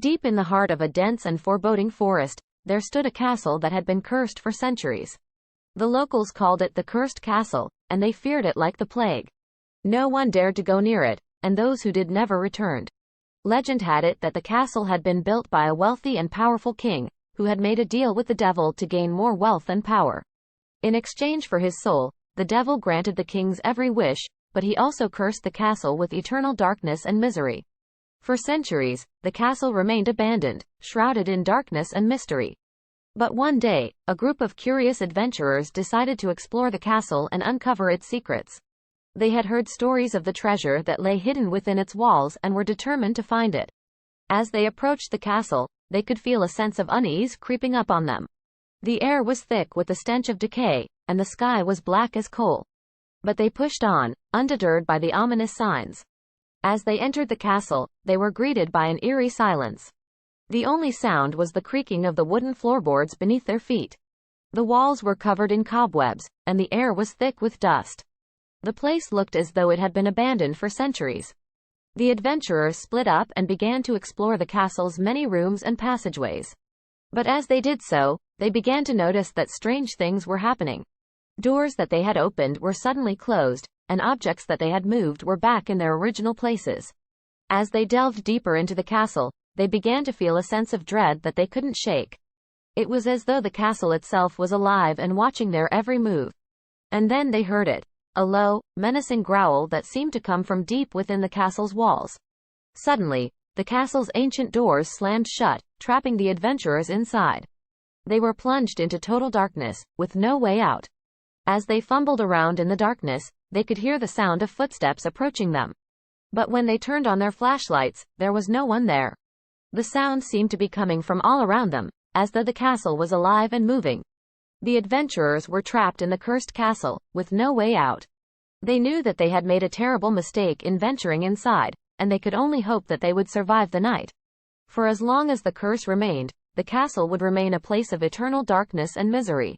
Deep in the heart of a dense and foreboding forest, there stood a castle that had been cursed for centuries. The locals called it the Cursed Castle, and they feared it like the plague. No one dared to go near it, and those who did never returned. Legend had it that the castle had been built by a wealthy and powerful king, who had made a deal with the devil to gain more wealth and power. In exchange for his soul, the devil granted the king's every wish, but he also cursed the castle with eternal darkness and misery. For centuries, the castle remained abandoned, shrouded in darkness and mystery. But one day, a group of curious adventurers decided to explore the castle and uncover its secrets. They had heard stories of the treasure that lay hidden within its walls and were determined to find it. As they approached the castle, they could feel a sense of unease creeping up on them. The air was thick with the stench of decay, and the sky was black as coal. But they pushed on, undeterred by the ominous signs. As they entered the castle, they were greeted by an eerie silence. The only sound was the creaking of the wooden floorboards beneath their feet. The walls were covered in cobwebs, and the air was thick with dust. The place looked as though it had been abandoned for centuries. The adventurers split up and began to explore the castle's many rooms and passageways. But as they did so, they began to notice that strange things were happening. Doors that they had opened were suddenly closed, and objects that they had moved were back in their original places. As they delved deeper into the castle, they began to feel a sense of dread that they couldn't shake. It was as though the castle itself was alive and watching their every move. And then they heard it. A low, menacing growl that seemed to come from deep within the castle's walls. Suddenly, the castle's ancient doors slammed shut, trapping the adventurers inside. They were plunged into total darkness, with no way out. As they fumbled around in the darkness, they could hear the sound of footsteps approaching them. But when they turned on their flashlights, there was no one there. The sound seemed to be coming from all around them, as though the castle was alive and moving. The adventurers were trapped in the cursed castle, with no way out. They knew that they had made a terrible mistake in venturing inside, and they could only hope that they would survive the night. For as long as the curse remained, the castle would remain a place of eternal darkness and misery.